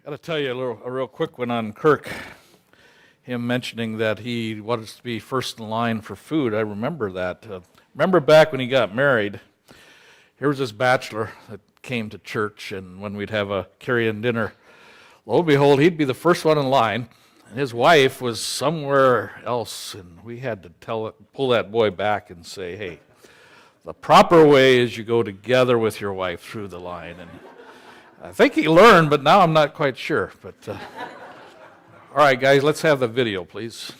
Got to tell you a real quick one on Kirk. Him mentioning that he wanted to be first in line for food. I remember that. Remember back when he got married, here was this bachelor that came to church, and when we'd have a carry-in dinner, lo and behold, he'd be the first one in line, and his wife was somewhere else, and we had to pull that boy back and say, hey, the proper way is you go together with your wife through the line. And I think he learned, but now I'm not quite sure. But all right, guys, let's have the video, please.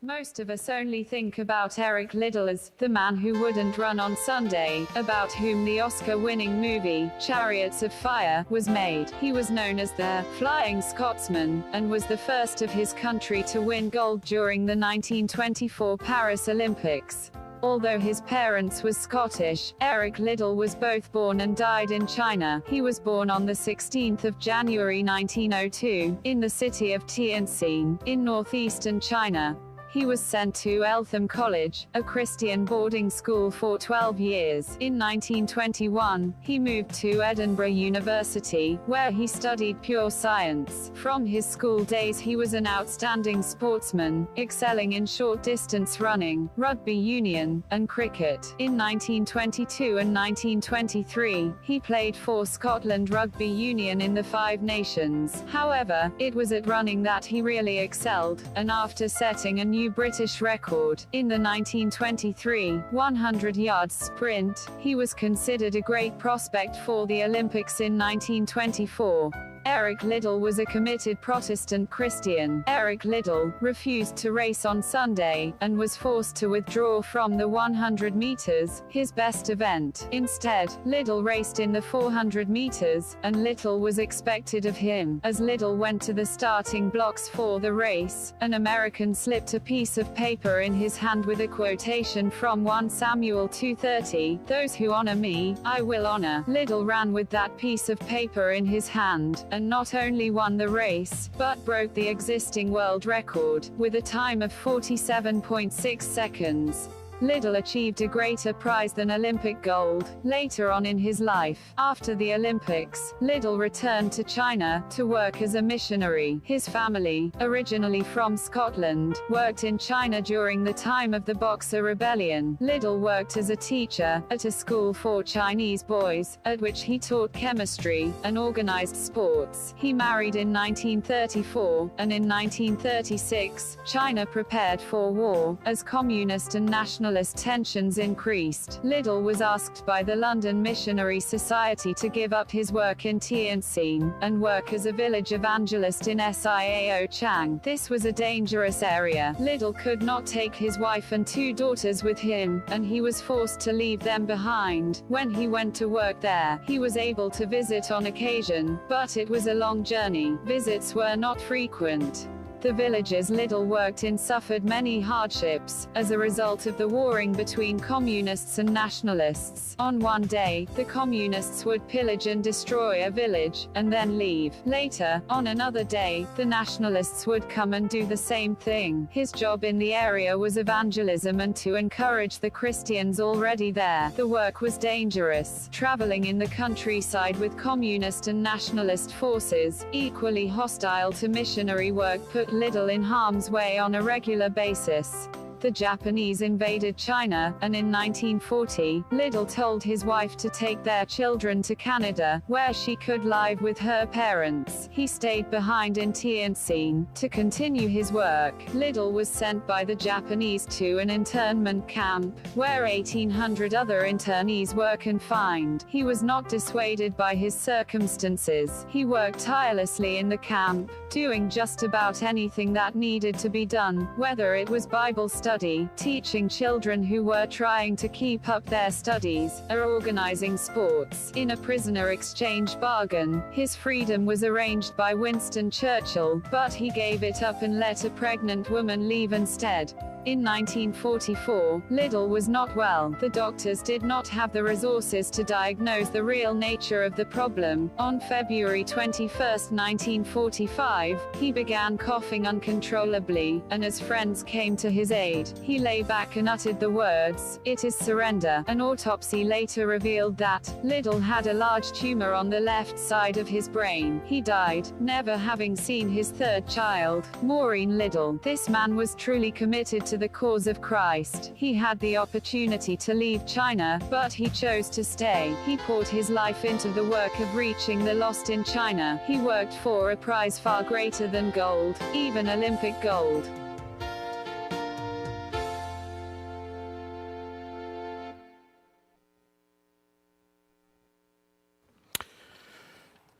Most of us only think about Eric Liddell as the man who wouldn't run on Sunday, about whom the Oscar-winning movie, Chariots of Fire, was made. He was known as the Flying Scotsman, and was the first of his country to win gold during the 1924 Paris Olympics. Although his parents were Scottish, Eric Liddell was both born and died in China. He was born on the 16th of January 1902, in the city of Tianjin, in northeastern China. He was sent to Eltham College, a Christian boarding school, for 12 years. In 1921, he moved to Edinburgh University, where he studied pure science. From his school days he was an outstanding sportsman, excelling in short-distance running, rugby union, and cricket. In 1922 and 1923, he played for Scotland Rugby Union in the Five Nations. However, it was at running that he really excelled, and after setting a new British record in the 1923 100-yard sprint, he was considered a great prospect for the Olympics in 1924. Eric Liddell was a committed Protestant Christian. Eric Liddell refused to race on Sunday, and was forced to withdraw from the 100 meters, his best event. Instead, Liddell raced in the 400 meters, and little was expected of him. As Liddell went to the starting blocks for the race, an American slipped a piece of paper in his hand with a quotation from 1 Samuel 2:30, "Those who honor me, I will honor." Liddell ran with that piece of paper in his hand, and not only won the race, but broke the existing world record, with a time of 47.6 seconds. Liddell achieved a greater prize than Olympic gold later on in his life. After the Olympics, Liddell returned to China to work as a missionary. His family, originally from Scotland, worked in China during the time of the Boxer Rebellion. Liddell worked as a teacher at a school for Chinese boys, at which he taught chemistry and organized sports. He married in 1934, and in 1936, China prepared for war, as communist and nationalist tensions increased. Liddell was asked by the London Missionary Society to give up his work in Tianjin, and work as a village evangelist in Siaochang. This was a dangerous area. Liddell could not take his wife and 2 daughters with him, and he was forced to leave them behind. When he went to work there, he was able to visit on occasion, but it was a long journey. Visits were not frequent. The villages Liddell worked in suffered many hardships, as a result of the warring between communists and nationalists. On one day, the communists would pillage and destroy a village, and then leave. Later, on another day, the nationalists would come and do the same thing. His job in the area was evangelism and to encourage the Christians already there. The work was dangerous. Traveling in the countryside with communist and nationalist forces, equally hostile to missionary work, put Liddell in harm's way on a regular basis. The Japanese invaded China, and in 1940, Liddell told his wife to take their children to Canada, where she could live with her parents. He stayed behind in Tianjin to continue his work. Liddell was sent by the Japanese to an internment camp, where 1,800 other internees were confined. He was not dissuaded by his circumstances. He worked tirelessly in the camp, doing just about anything that needed to be done, whether it was Bible study, teaching children who were trying to keep up their studies, or organizing sports. In a prisoner exchange bargain, his freedom was arranged by Winston Churchill, but he gave it up and let a pregnant woman leave instead. In 1944, Liddell was not well. The doctors did not have the resources to diagnose the real nature of the problem. On February 21, 1945, he began coughing uncontrollably, and as friends came to his aid, he lay back and uttered the words, "It is surrender." An autopsy later revealed that Liddell had a large tumor on the left side of his brain. He died, never having seen his third child, Maureen Liddell. This man was truly committed to the cause of Christ. He had the opportunity to leave China, but he chose to stay. He poured his life into the work of reaching the lost in China. He worked for a prize far greater than gold, even Olympic gold.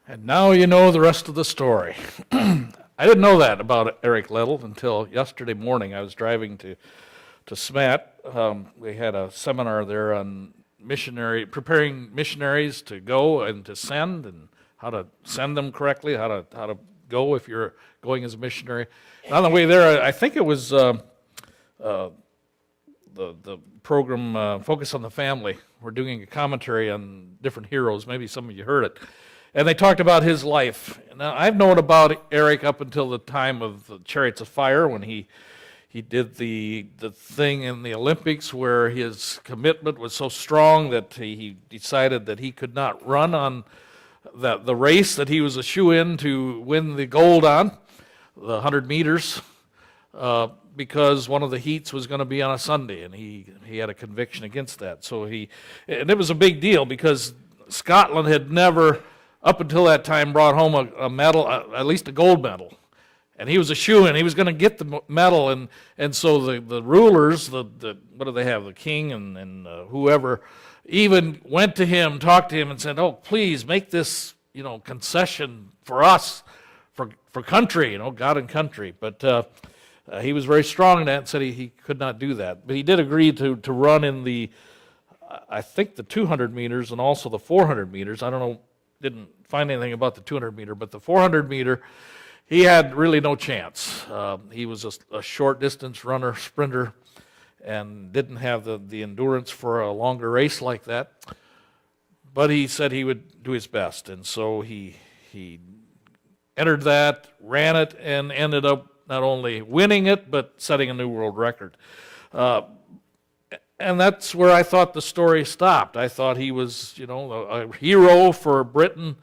And now you know the rest of the story. I didn't know that about Eric Liddell until yesterday morning. I was driving to Smet. We had a seminar there on preparing missionaries to go and to send, and how to send them correctly, how to go if you're going as a missionary. And on the way there, I think it was the program Focus on the Family. We're doing a commentary on different heroes. Maybe some of you heard it. And they talked about his life. Now, I've known about Eric up until the time of the Chariots of Fire, when he did the thing in the Olympics where his commitment was so strong that he decided that he could not run on the race that he was a shoo-in to win the gold on, the 100 meters, because one of the heats was going to be on a Sunday, and he had a conviction against that. And it was a big deal because Scotland had never, up until that time, brought home a medal, at least a gold medal. And he was a shoo-in. He was going to get the medal, and so the rulers, what do they have, the king and whoever, even went to him, talked to him, and said, "Oh, please make this, concession for us, for country, God and country." But he was very strong in that and said he could not do that. But he did agree to run in I think the 200 meters and also the 400 meters. I don't know. Didn't find anything about the 200 meter, but the 400 meter, he had really no chance. He was a short distance runner, sprinter, and didn't have the endurance for a longer race like that. But he said he would do his best, and so he entered that, ran it, and ended up not only winning it, but setting a new world record. And that's where I thought the story stopped. I thought he was, a hero for Britain,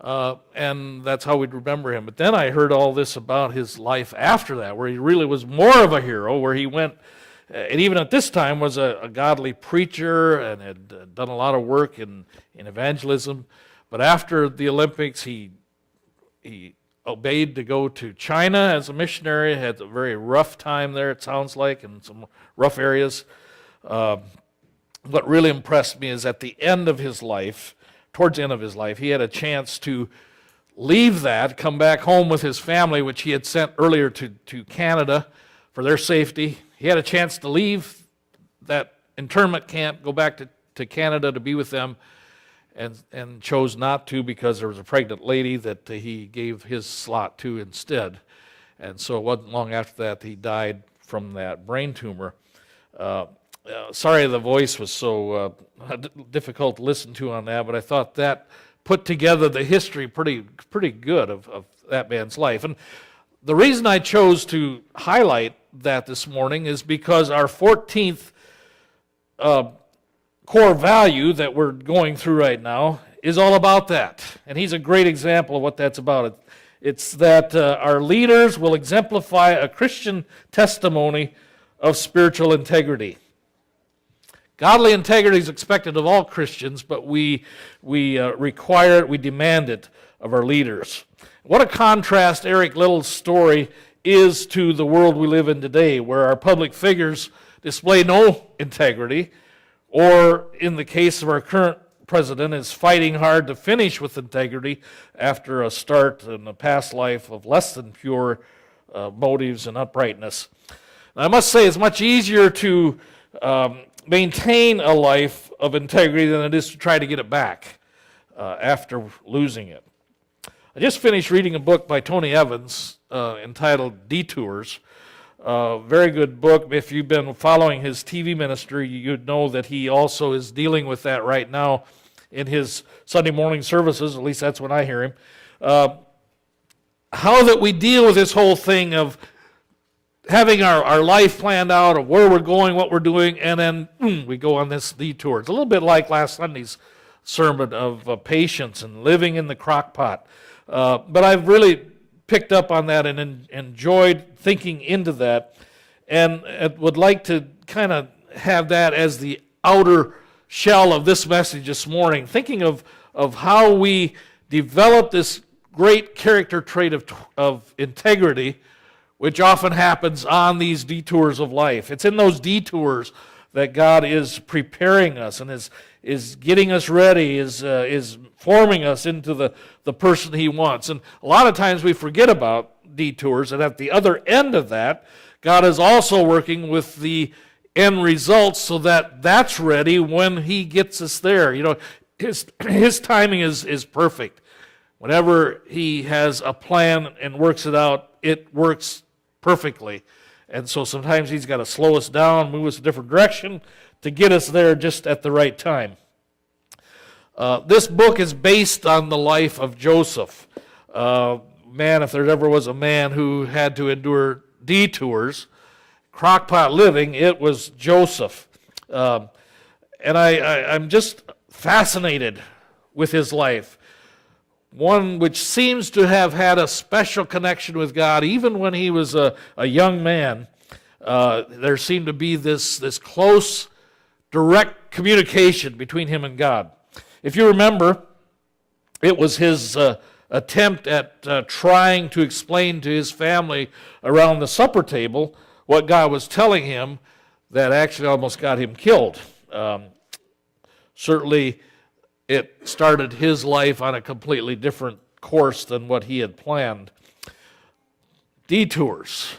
and that's how we'd remember him. But then I heard all this about his life after that, where he really was more of a hero, where he went, and even at this time was a godly preacher and had done a lot of work in evangelism. But after the Olympics, he obeyed to go to China as a missionary, had a very rough time there, it sounds like, in some rough areas. What really impressed me is at the end of his life, towards the end of his life, he had a chance to leave that, come back home with his family, which he had sent earlier to Canada for their safety. He had a chance to leave that internment camp, go back to Canada to be with them, and chose not to because there was a pregnant lady that he gave his slot to instead. And so it wasn't long after that he died from that brain tumor. Sorry the voice was so difficult to listen to on that, but I thought that put together the history pretty good of that man's life. And the reason I chose to highlight that this morning is because our 14th core value that we're going through right now is all about that. And he's a great example of what that's about. It's that our leaders will exemplify a Christian testimony of spiritual integrity. Godly integrity is expected of all Christians, but we require it, we demand it of our leaders. What a contrast Eric Liddell's story is to the world we live in today, where our public figures display no integrity, or in the case of our current president, is fighting hard to finish with integrity after a start in a past life of less than pure motives and uprightness. Now, I must say it's much easier to maintain a life of integrity than it is to try to get it back after losing it. I just finished reading a book by Tony Evans entitled Detours. Very good book. If you've been following his TV ministry, you'd know that he also is dealing with that right now in his Sunday morning services. At least that's when I hear him. How that we deal with this whole thing of having our life planned out, of where we're going, what we're doing, and then we go on this detour. It's a little bit like last Sunday's sermon of patience and living in the crock pot. But I've really picked up on that and enjoyed thinking into that, and would like to kind of have that as the outer shell of this message this morning, thinking of how we develop this great character trait of integrity, which often happens on these detours of life. It's in those detours that God is preparing us and is getting us ready, is forming us into the person He wants. And a lot of times we forget about detours, and at the other end of that, God is also working with the end results so that that's ready when He gets us there. You know, His timing is perfect. Whenever He has a plan and works it out, it works perfectly. And so sometimes He's got to slow us down, move us a different direction to get us there just at the right time. This book is based on the life of Joseph. Man, if there ever was a man who had to endure detours, crockpot living, it was Joseph. And I'm just fascinated with his life. One which seems to have had a special connection with God, even when he was a young man. There seemed to be this close, direct communication between him and God. If you remember, it was his attempt at trying to explain to his family around the supper table what God was telling him that actually almost got him killed. Certainly, it started his life on a completely different course than what he had planned. Detours.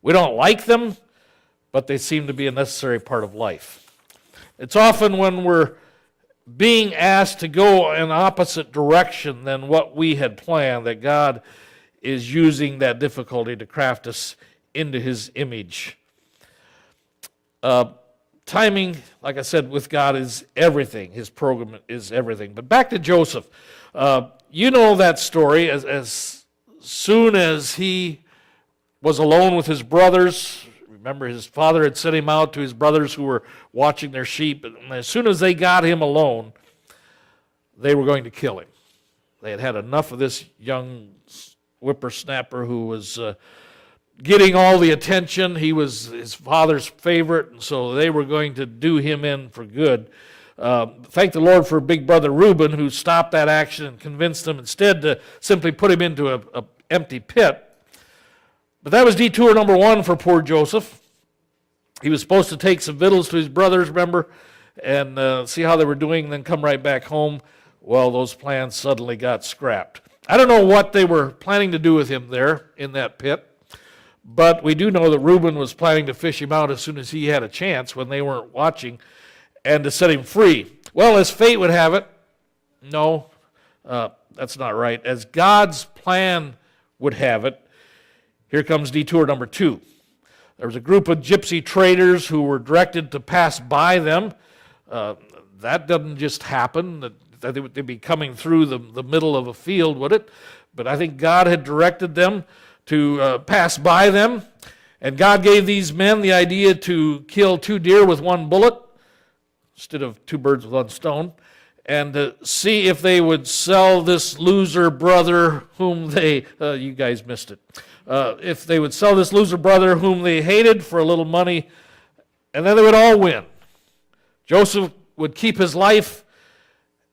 We don't like them, but they seem to be a necessary part of life. It's often when we're being asked to go in opposite direction than what we had planned that God is using that difficulty to craft us into His image. Timing, like I said, with God is everything. His program is everything. But back to Joseph. You know that story. As soon as he was alone with his brothers, remember his father had sent him out to his brothers who were watching their sheep. And as soon as they got him alone, they were going to kill him. They had had enough of this young whippersnapper who was getting all the attention. He was his father's favorite, and so they were going to do him in for good. Thank the Lord for big brother Reuben, who stopped that action and convinced them instead to simply put him into an empty pit. But that was detour number one for poor Joseph. He was supposed to take some victuals to his brothers, remember, and see how they were doing, and then come right back home. Well, those plans suddenly got scrapped. I don't know what they were planning to do with him there in that pit. But we do know that Reuben was planning to fish him out as soon as he had a chance when they weren't watching and to set him free. Well, as fate would have it, no, that's not right. As God's plan would have it, here comes detour number two. There was a group of gypsy traders who were directed to pass by them. That doesn't just happen, that they'd be coming through the middle of a field, would it? But I think God had directed them to pass by them. And God gave these men the idea to kill 2 deer with 1 bullet instead of 2 birds with 1 stone, and to see if they would sell this loser brother whom they, you guys missed it, if they would sell this loser brother whom they hated for a little money, and then they would all win. Joseph would keep his life,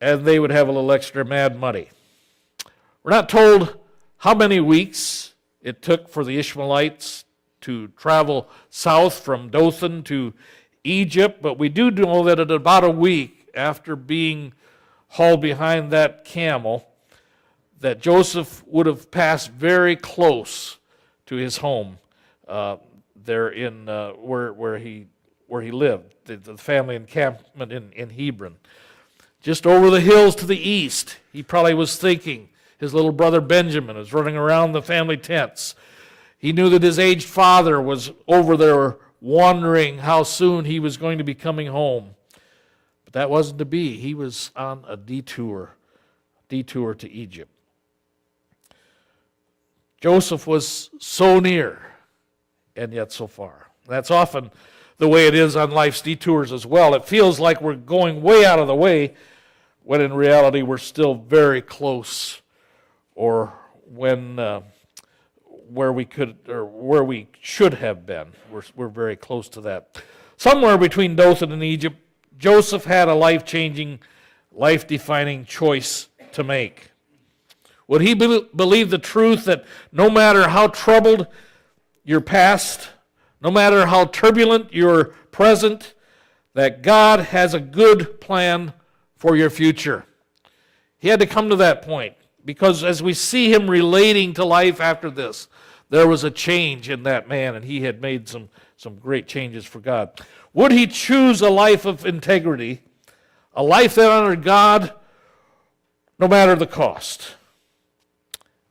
and they would have a little extra mad money. We're not told how many weeks it took for the Ishmaelites to travel south from Dothan to Egypt, but we do know that at about a week after being hauled behind that camel, that Joseph would have passed very close to his home there in where he lived, the family encampment in Hebron. Just over the hills to the east, he probably was thinking. His little brother Benjamin was running around the family tents. He knew that his aged father was over there wondering how soon he was going to be coming home. But that wasn't to be. He was on a detour to Egypt. Joseph was so near and yet so far. That's often the way it is on life's detours as well. It feels like we're going way out of the way when in reality we're still very close, or where we should have been. We're very close to that. Somewhere between Dothan and Egypt, Joseph had a life-changing, life-defining choice to make. Would he believe the truth that no matter how troubled your past, no matter how turbulent your present, that God has a good plan for your future? He had to come to that point, because as we see him relating to life after this, there was a change in that man, and he had made some great changes for God. Would he choose a life of integrity, a life that honored God, no matter the cost?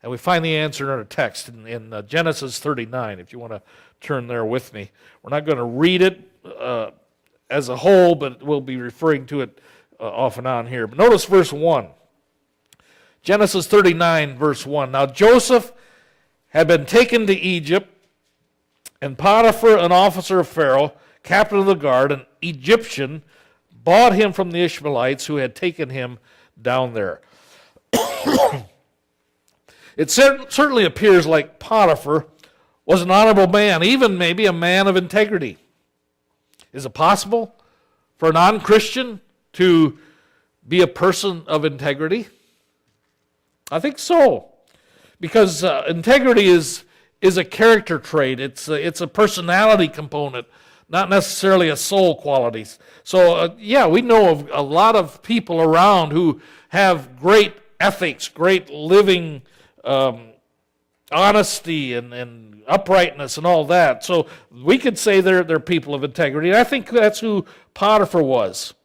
And we find the answer in our text in Genesis 39, if you want to turn there with me. We're not going to read it as a whole, but we'll be referring to it off and on here. But notice verse 1. Genesis 39, verse 1. Now Joseph had been taken to Egypt, and Potiphar, an officer of Pharaoh, captain of the guard, an Egyptian, bought him from the Ishmaelites who had taken him down there. It certainly appears like Potiphar was an honorable man, even maybe a man of integrity. Is it possible for a non-Christian to be a person of integrity? I think so, because integrity is a character trait. It's a personality component, not necessarily a soul quality. So we know of a lot of people around who have great ethics, great living honesty and uprightness and all that. So we could say they're people of integrity. And I think that's who Potiphar was.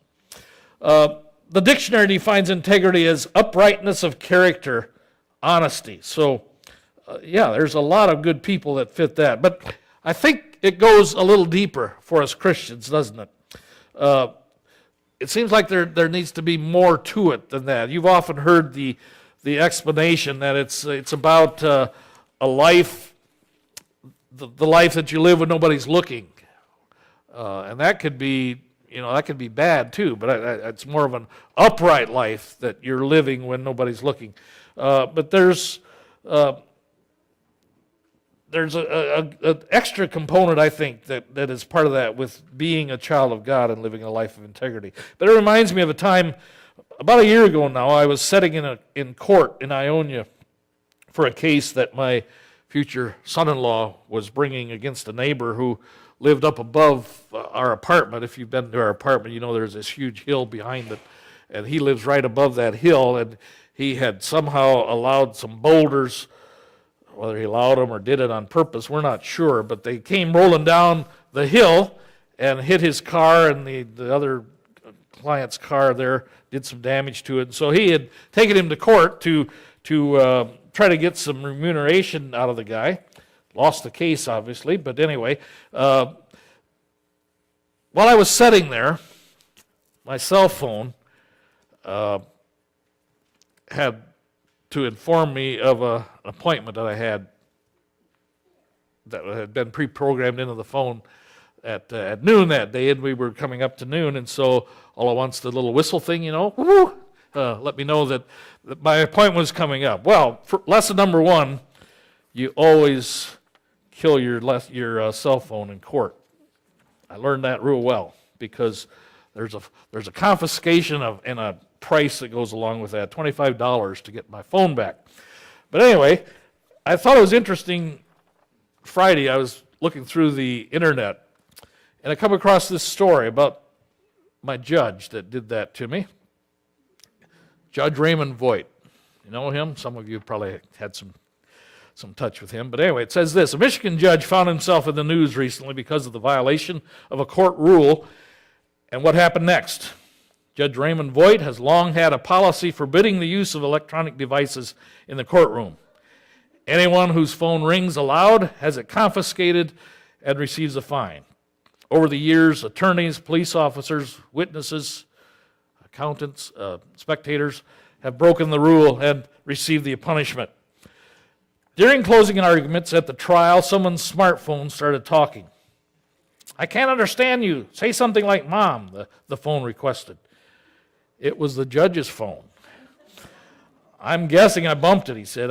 The dictionary defines integrity as uprightness of character, honesty. So, there's a lot of good people that fit that. But I think it goes a little deeper for us Christians, doesn't it? It seems like there needs to be more to it than that. You've often heard the explanation that it's about a life, the life that you live when nobody's looking, and that could be bad too. But it's more of an upright life that you're living when nobody's looking. But there's an extra component, I think, that is part of that with being a child of God and living a life of integrity. But it reminds me of a time about a year ago now. I was sitting in court in Ionia for a case that my future son-in-law was bringing against a neighbor who lived up above our apartment. If you've been to our apartment, you know there's this huge hill behind it, and he lives right above that hill, and he had somehow allowed some boulders. Whether he allowed them or did it on purpose, we're not sure, but they came rolling down the hill and hit his car, and the other client's car there, did some damage to it. And so he had taken him to court to try to get some remuneration out of the guy. Lost the case, obviously, but anyway. While I was sitting there, my cell phone had to inform me of an appointment that I had that had been pre-programmed into the phone at noon that day, and we were coming up to noon, and so all at once the little whistle thing, let me know that my appointment was coming up. Well, for lesson number 1, you always kill your cell phone in court. I learned that real well, because there's a confiscation and a price that goes along with that, $25 to get my phone back. But anyway, I thought it was interesting. Friday, I was looking through the internet, and I come across this story about my judge that did that to me. Judge Raymond Voigt. You know him? Some of you probably had some touch with him. But anyway, it says this: a Michigan judge found himself in the news recently because of the violation of a court rule. And what happened next? Judge Raymond Voigt has long had a policy forbidding the use of electronic devices in the courtroom. Anyone whose phone rings aloud has it confiscated and receives a fine. Over the years, attorneys, police officers, witnesses, accountants, spectators have broken the rule and received the punishment. During closing arguments at the trial, someone's smartphone started talking. "I can't understand you. Say something like Mom," the phone requested. It was the judge's phone. "I'm guessing I bumped it," he said.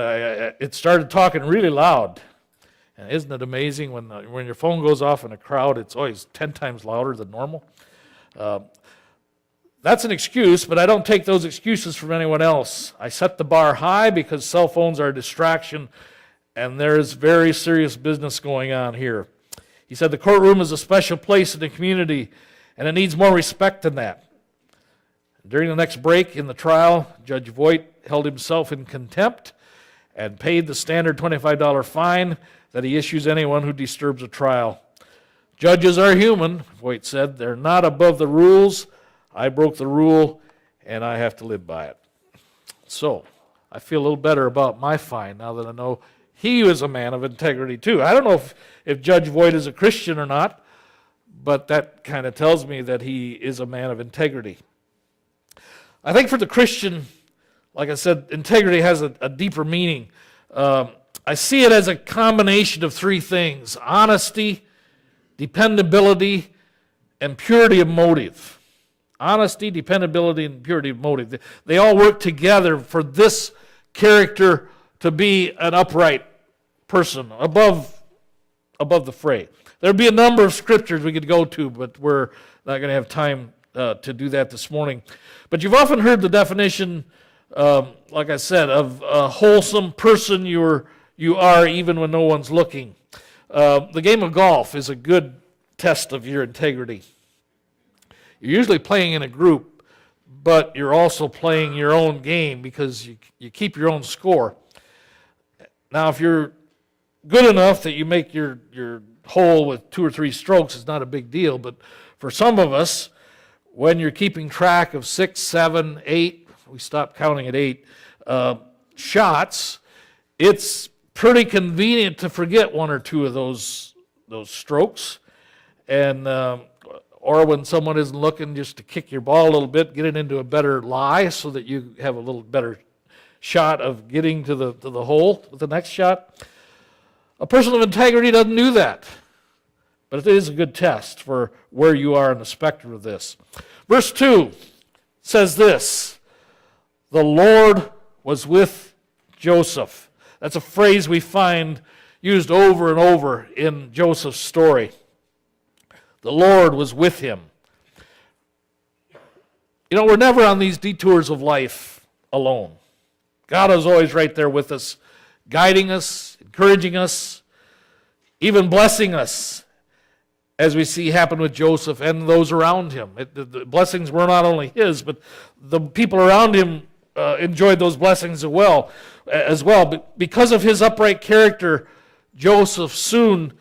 It started talking really loud. And isn't it amazing when your phone goes off in a crowd, it's always 10 times louder than normal? That's an excuse, but I don't take those excuses from anyone else. I set the bar high because cell phones are a distraction, and there's very serious business going on here. He said the courtroom is a special place in the community, and it needs more respect than that. During the next break in the trial, Judge Voigt held himself in contempt and paid the standard $25 fine that he issues anyone who disturbs a trial. "Judges are human," Voigt said. "They're not above the rules. I broke the rule, and I have to live by it." So, I feel a little better about my fine now that I know he was a man of integrity too. I don't know if Judge Voigt is a Christian or not, but that kind of tells me that he is a man of integrity. I think for the Christian, like I said, integrity has a deeper meaning. I see it as a combination of three things: honesty, dependability, and purity of motive. Honesty, dependability, and purity of motive. They all work together for this character to be an upright person, above the fray. There'd be a number of scriptures we could go to, but we're not going to have time to do that this morning. But you've often heard the definition, like I said, of a wholesome person you are even when no one's looking. The game of golf is a good test of your integrity. You're usually playing in a group, but you're also playing your own game because you keep your own score. Now, if you're good enough that you make your hole with 2 or 3 strokes, it's not a big deal. But for some of us, when you're keeping track of 6, 7, 8, we stopped counting at 8 shots, it's pretty convenient to forget 1 or 2 of those strokes, and or when someone isn't looking, just to kick your ball a little bit, get it into a better lie so that you have a little better shot of getting to the hole with the next shot. A person of integrity doesn't do that, but it is a good test for where you are in the spectrum of this. Verse 2 says this: "The Lord was with Joseph." That's a phrase we find used over and over in Joseph's story. The Lord was with him. You know, we're never on these detours of life alone. God is always right there with us, guiding us, encouraging us, even blessing us, as we see happen with Joseph and those around him. The blessings were not only his, but the people around him enjoyed those blessings as well. But because of his upright character, Joseph soon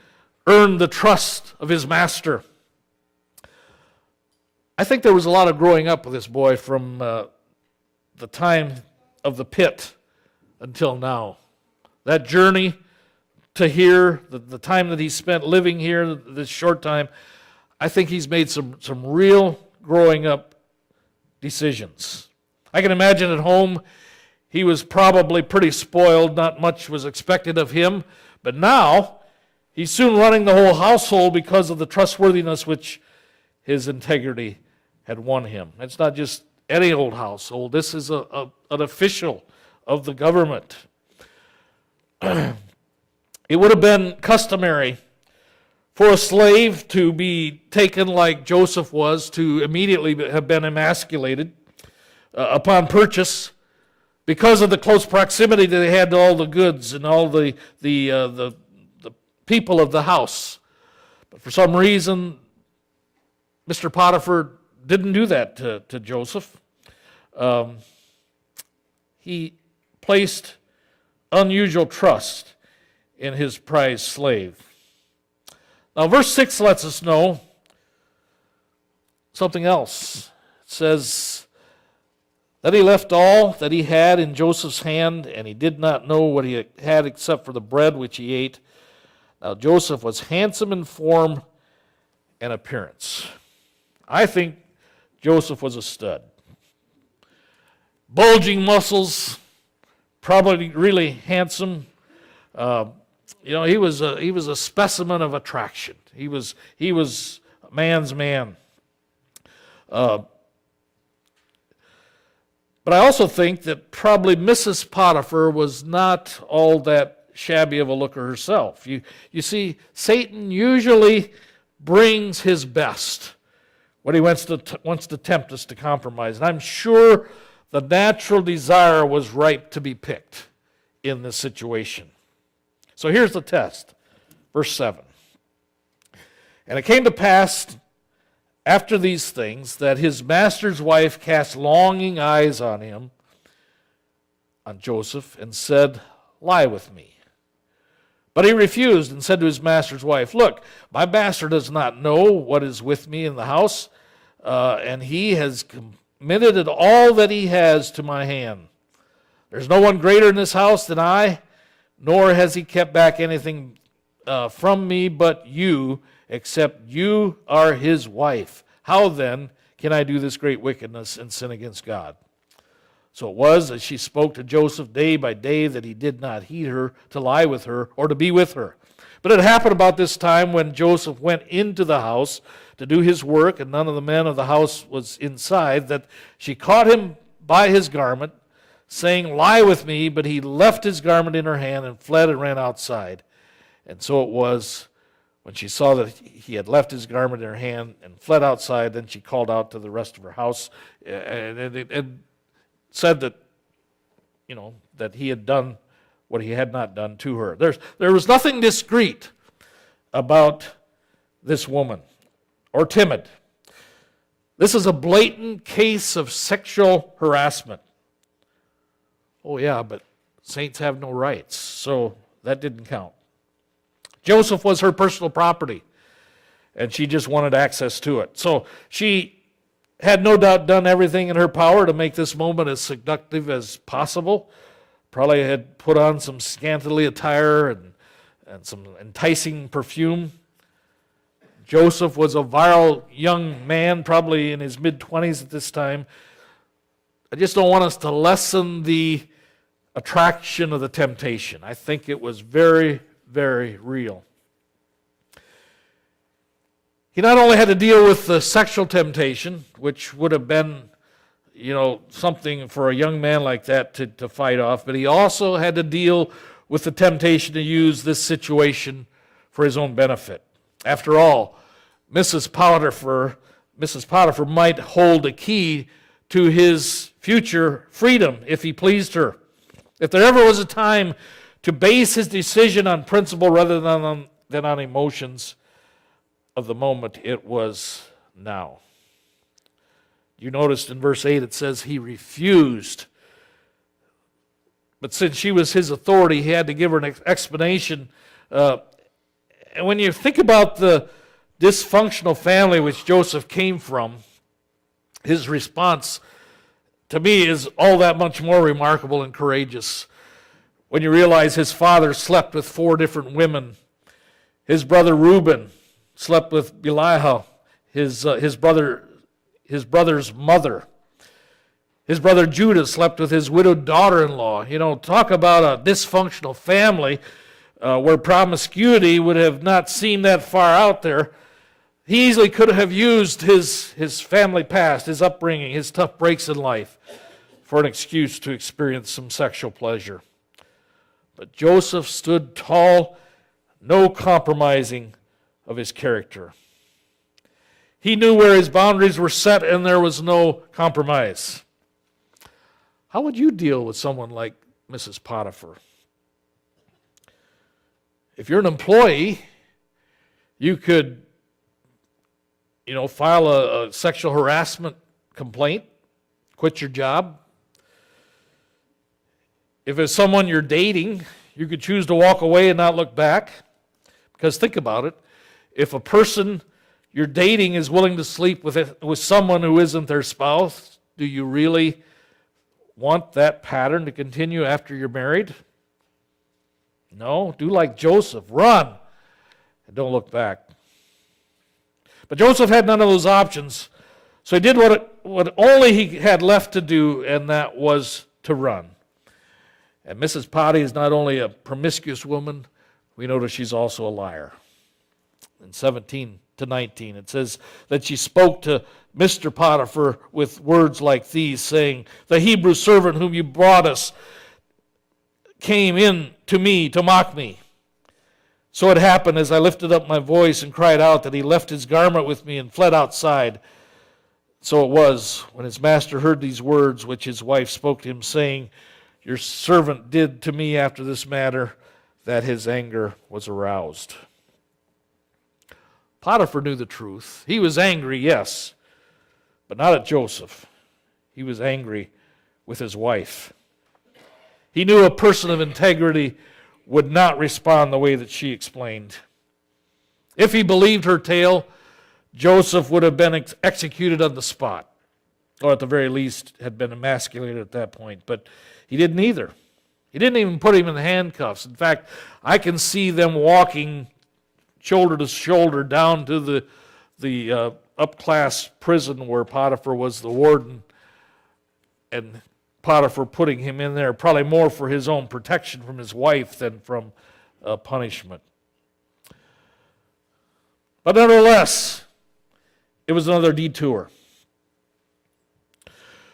earned the trust of his master. I think there was a lot of growing up with this boy from the time of the pit until now. That journey to here, the time that he spent living here, this short time, I think he's made some real growing up decisions. I can imagine at home he was probably pretty spoiled, not much was expected of him, but now he's soon running the whole household because of the trustworthiness which his integrity had won him. It's not just any old household. This is an official of the government. It would have been customary for a slave to be taken like Joseph was, to immediately have been emasculated upon purchase because of the close proximity that they had to all the goods and all the people of the house. But for some reason, Mr. Potiphar didn't do that to Joseph. He placed unusual trust in his prized slave. Now, verse 6 lets us know something else. It says Then he left all that he had in Joseph's hand, and he did not know what he had except for the bread which he ate. Now Joseph was handsome in form and appearance. I think Joseph was a stud. Bulging muscles, probably really handsome. He was a specimen of attraction. He was a man's man. But I also think that probably Mrs. Potiphar was not all that shabby of a looker herself. You see, Satan usually brings his best when he wants to tempt us to compromise. And I'm sure the natural desire was ripe to be picked in this situation. So here's the test. Verse 7. And it came to pass after these things that his master's wife cast longing eyes on him, on Joseph, and said, "Lie with me." But he refused and said to his master's wife, "Look, my master does not know what is with me in the house, and he has committed all that he has to my hand. There's no one greater in this house than I, nor has he kept back anything from me but you, except you are his wife. How then can I do this great wickedness and sin against God?" So it was as she spoke to Joseph day by day that he did not heed her to lie with her or to be with her. But it happened about this time when Joseph went into the house to do his work, and none of the men of the house was inside, that she caught him by his garment, saying, "Lie with me." But he left his garment in her hand and fled and ran outside. And so it was when she saw that he had left his garment in her hand and fled outside, then she called out to the rest of her house and said that, that he had done what he had not done to her. There was nothing discreet about this woman or timid. This is a blatant case of sexual harassment. Oh yeah, but saints have no rights, so that didn't count. Joseph was her personal property, and she just wanted access to it. So she had no doubt done everything in her power to make this moment as seductive as possible. Probably had put on some scantily attire and some enticing perfume. Joseph was a virile young man, probably in his mid-20s at this time. I just don't want us to lessen the attraction of the temptation. I think it was very, very real. He not only had to deal with the sexual temptation, which would have been, something for a young man like that to fight off, but he also had to deal with the temptation to use this situation for his own benefit. After all, Mrs. Potiphar might hold a key to his future freedom if he pleased her. If there ever was a time to base his decision on principle rather than on emotions of the moment, it was now. You noticed in verse 8 it says he refused. But since she was his authority, he had to give her an explanation. And when you think about the dysfunctional family which Joseph came from, his response to me is all that much more remarkable and courageous. When you realize his father slept with 4 different women, his brother Reuben slept with Biliha, his brother's mother. His brother Judah slept with his widowed daughter-in-law. Talk about a dysfunctional family where promiscuity would have not seemed that far out there. He easily could have used his family past, his upbringing, his tough breaks in life for an excuse to experience some sexual pleasure. But Joseph stood tall, no compromising of his character. He knew where his boundaries were set, and there was no compromise. How would you deal with someone like Mrs. Potiphar? If you're an employee, you could, file a sexual harassment complaint, quit your job. If it's someone you're dating, you could choose to walk away and not look back. Because think about it. If a person you're dating is willing to sleep with someone who isn't their spouse, do you really want that pattern to continue after you're married? No, do like Joseph, run, and don't look back. But Joseph had none of those options, so he did what only he had left to do, and that was to run. And Mrs. Potty is not only a promiscuous woman, we notice she's also a liar. In 17 to 19, it says that she spoke to Mr. Potiphar with words like these, saying, "The Hebrew servant whom you brought us came in to me to mock me. So it happened as I lifted up my voice and cried out that he left his garment with me and fled outside. So it was when his master heard these words which his wife spoke to him, saying, your servant did to me after this matter, that his anger was aroused." Potiphar knew the truth. He was angry, yes, but not at Joseph. He was angry with his wife. He knew a person of integrity would not respond the way that she explained. If he believed her tale, Joseph would have been executed on the spot, or at the very least had been emasculated at that point. But he didn't either. He didn't even put him in handcuffs. In fact, I can see them walking shoulder to shoulder down to the up-class prison where Potiphar was the warden, and Potiphar putting him in there, probably more for his own protection from his wife than from punishment. But nevertheless, it was another detour.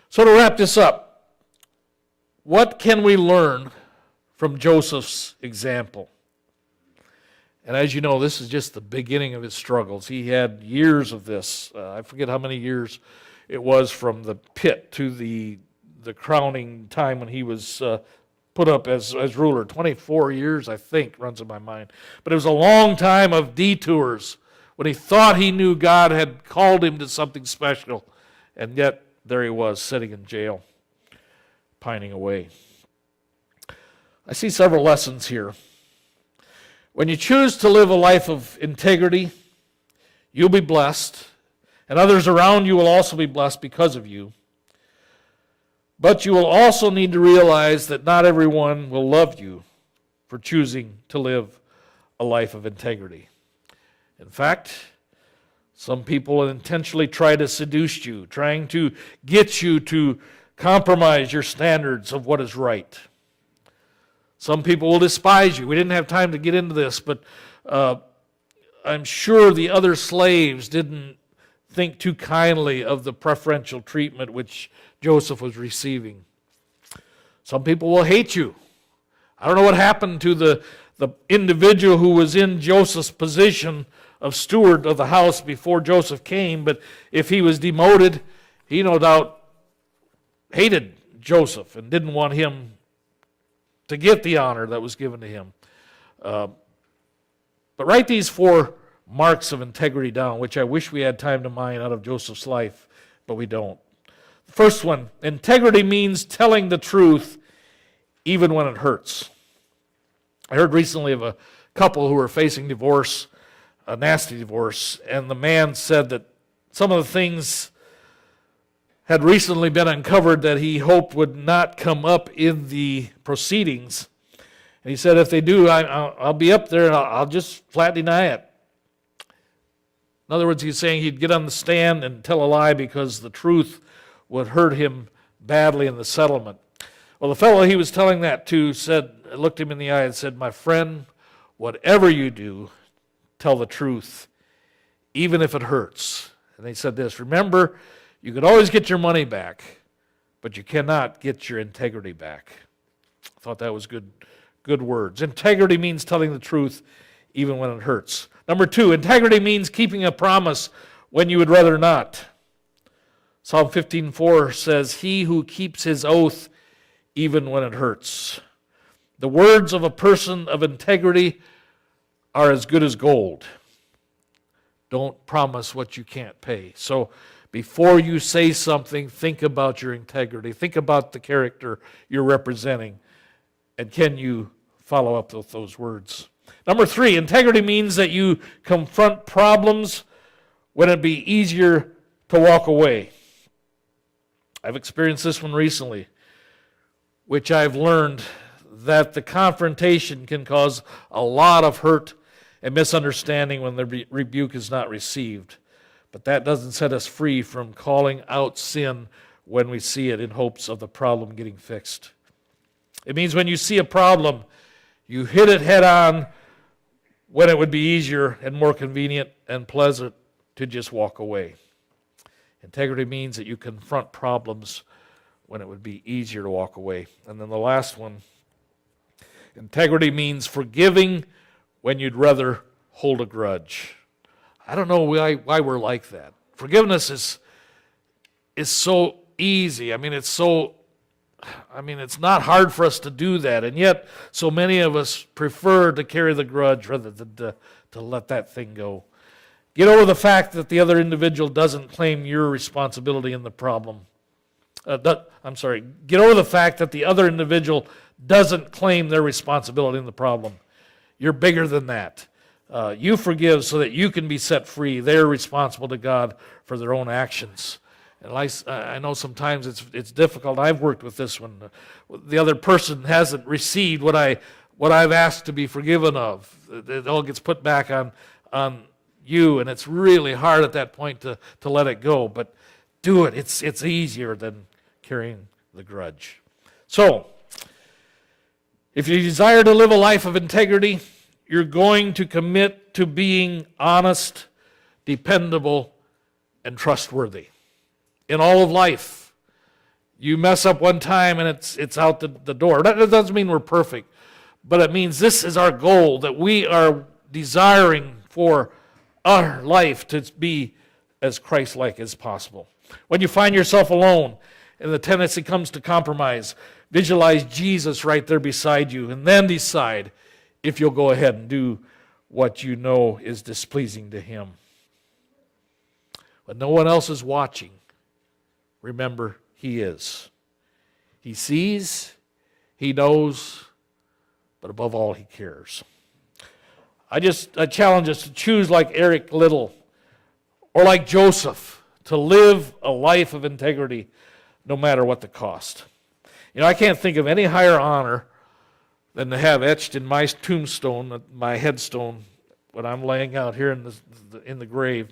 So to wrap this up, what can we learn from Joseph's example? And as you know, this is just the beginning of his struggles. He had years of this. I forget how many years it was from the pit to the crowning time when he was put up as ruler. 24 years, I think, runs in my mind. But it was a long time of detours when he thought he knew God had called him to something special. And yet, there he was, sitting in jail, pining away. I see several lessons here. When you choose to live a life of integrity, you'll be blessed, and others around you will also be blessed because of you. But you will also need to realize that not everyone will love you for choosing to live a life of integrity. In fact, some people will intentionally try to seduce you, trying to get you to compromise your standards of what is right. Some people will despise you. We didn't have time to get into this, but I'm sure the other slaves didn't think too kindly of the preferential treatment which Joseph was receiving. Some people will hate you. I don't know what happened to the individual who was in Joseph's position of steward of the house before Joseph came, but if he was demoted, he no doubt hated Joseph and didn't want him to get the honor that was given to him. But write these 4 marks of integrity down, which I wish we had time to mine out of Joseph's life, but we don't. The first one, integrity means telling the truth even when it hurts. I heard recently of a couple who were facing divorce, a nasty divorce, and the man said that some of the things had recently been uncovered that he hoped would not come up in the proceedings. And he said, if they do, I'll be up there and I'll just flat deny it. In other words, he's saying he'd get on the stand and tell a lie because the truth would hurt him badly in the settlement. Well, the fellow he was telling that to looked him in the eye and said, my friend, whatever you do, tell the truth, even if it hurts. And they said this, remember, you could always get your money back, but you cannot get your integrity back. I thought that was good words. Integrity means telling the truth even when it hurts. Number 2, integrity means keeping a promise when you would rather not. Psalm 15:4 says, he who keeps his oath even when it hurts. The words of a person of integrity are as good as gold. Don't promise what you can't pay. So before you say something, think about your integrity. Think about the character you're representing. And can you follow up with those words? Number 3, integrity means that you confront problems when it'd be easier to walk away. I've experienced this one recently. which I've learned that the confrontation can cause a lot of hurt and misunderstanding when the rebuke is not received. But that doesn't set us free from calling out sin when we see it in hopes of the problem getting fixed. It means when you see a problem, you hit it head on when it would be easier and more convenient and pleasant to just walk away. Integrity means that you confront problems when it would be easier to walk away. And then the last one, integrity means forgiving when you'd rather hold a grudge. I don't know why we're like that. Forgiveness is so easy. It's not hard for us to do that, and yet so many of us prefer to carry the grudge rather than to let that thing go. Get over the fact that the other individual doesn't claim your responsibility in the problem. Get over the fact that the other individual doesn't claim their responsibility in the problem. You're bigger than that. You forgive so that you can be set free. They're responsible to God for their own actions. And I know sometimes it's difficult. I've worked with this one. The other person hasn't received what I've asked to be forgiven of. It all gets put back on you, and it's really hard at that point to let it go. But do it. It's easier than carrying the grudge. So, if you desire to live a life of integrity, you're going to commit to being honest, dependable, and trustworthy. In all of life, you mess up one time and it's out the door. That doesn't mean we're perfect, but it means this is our goal, that we are desiring for our life to be as Christ-like as possible. When you find yourself alone and the tendency comes to compromise, visualize Jesus right there beside you, and then decide if you'll go ahead and do what you know is displeasing to Him. When no one else is watching, remember, He is. He sees, He knows, but above all, He cares. I challenge us to choose like Eric Liddell or like Joseph to live a life of integrity no matter what the cost. I can't think of any higher honor than to have etched in my tombstone, my headstone, when I'm laying out here in the grave,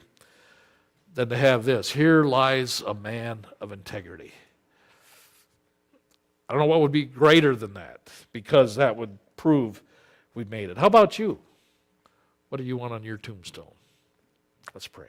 than to have this: here lies a man of integrity. I don't know what would be greater than that, because that would prove we've made it. How about you? What do you want on your tombstone? Let's pray.